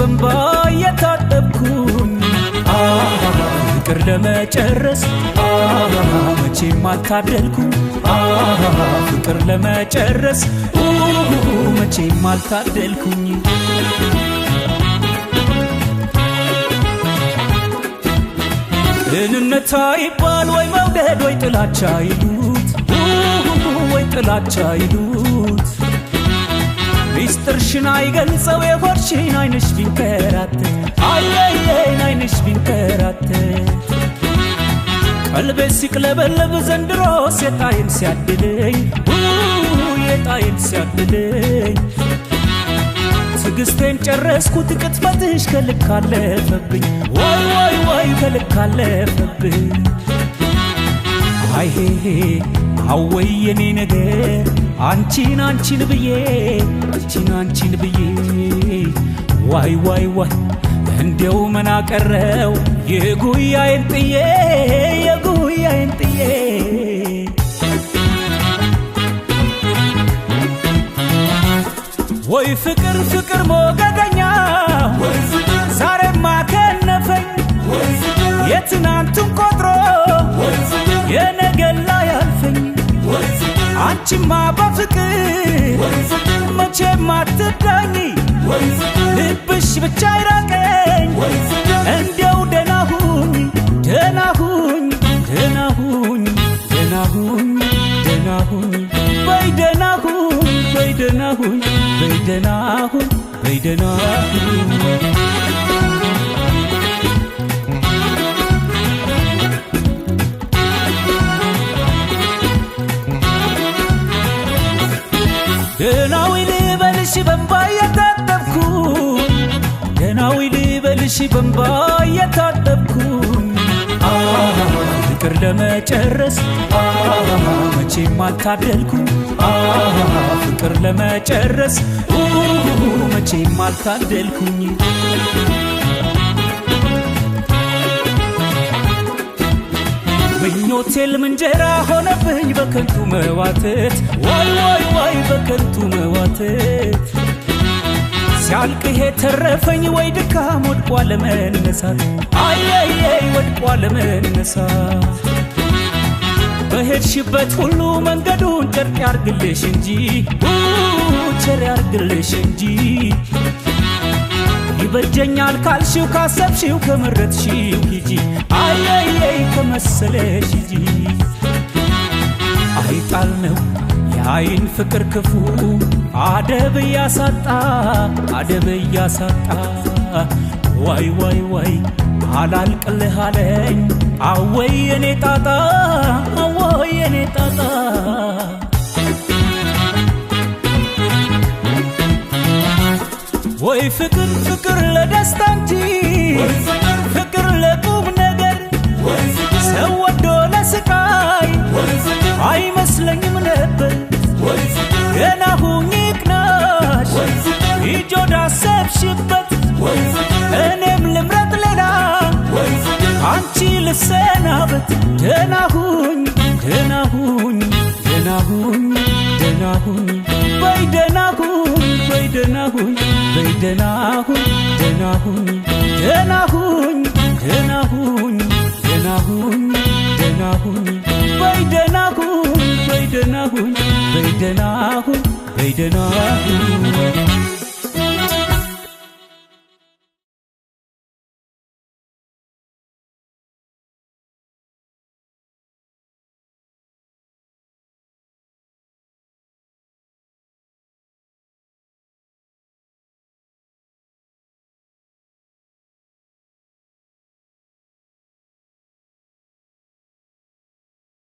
በንባ የታጠብኩኝ ፍቅር ለመጨረስ መቼም አልታደልኩም ፍቅር ለመጨረስ መቼም አልታደልኩም እንነታ ይባል ወይ መውደድ ወይ ጥላቻ ይሉት ወይ ጥላቻ ይሉት ሚስጥርሽን አይገልጸው የሆድሽን አይንሽ ቢንከራተት አይኔን አይንሽ ቢንከራተት ቀልቤ ሲቅለበለብ ዘንድሮ የጣይን ሲያድለኝ የጣይን ሲያድለኝ ትግስቴን ጨረስኩት ቅጥፈትሽ ከልክ አለፈብኝ ወይ ወይ ወይ ከልክ አለፈብኝ አይ አወይ የኔ ነገር አንቺን አንቺን ብዬ አንቺን ብዬ ዋይ ዋይ ዋይ እንደው ምን አቀረው የጉያዬን ጥዬ የጉያዬን ጥዬ ወይ ፍቅር ፍቅር ሞገደኛ ዛሬማ ከነፈኝ የትናንቱን ቆጥሮ የነገን ላይ ያልፈኝ አንቺማ በፍቅር መቼም አትዳኝ ልብሽ ብቻ ይራቀኝ እንደው ደህና ሁኝ ደህና ሁኝ ደህና ሁኝ ደህና ሁኝ ደህና ሁኝ በይ ደህና ሁኝ በይ ደህና ሁኝ በይ ደህና ሁኝ በይ ደህና ሁኝ ደህናዊ ልበልሽ በንባ የታጠብኩኝ ደህናዊ ልበልሽ በንባ የታጠብኩኝ ፍቅር ለመጨረስ መቼም አልታደልኩም ፍቅር ለመጨረስ መቼም አልታደልኩም ምኞቴል ምንጀራ ሆነብኝ በከንቱ መዋተት ዋይ ዋይ ዋይ በከንቱ መዋተት ሲያልቅ ይሄ ተረፈኝ ወይ ድካም ወድቋ ለመነሳት አይ ወድቋ ለመነሳት በሄድሽበት ሁሉ መንገዱን ጨርቅ ያርግልሽ እንጂ ቸር ያርግልሽ እንጂ ይበጀኛል ካልሽው ካሰብሽው ከመረጥሽው ሂጂ አይ ከመሰለሽ ሂጂ አይጣል ነው የአይን ፍቅር ክፉ አደብ ያሳጣ ዋይ ዋይ ዋይ አላልቅልህ አለኝ አወይ የኔ ጣጣ አወይ የኔ ጣጣ ወይ ፍቅር ፍቅር ለደስታ እንጂ ፍቅር ለቁም ነገር ሰው ወዶ ለስቃይ አይመስለኝም ነበር ገና ሁኝ ቅናሽ ሂጆ ዳሰብሽበት እኔም ልምረጥ ሌላ አንቺ ልሰናበት ደህና ሁኝ ደህና ሁኝ ደህና ሁኝ ደህና ሁኝ በይ ደህና ሁኝ በይ ደህና ሁኝ በይ ደህና ሁኝ ደህና ሁኝ ደህና ሁኝ ደህና ሁኝ ደህና ሁኝ ደህና ሁኝ በይ ደህና ሁኝ በይ ደህና ሁኝ በይ ደህና ሁኝ በይ ደህና ሁኝ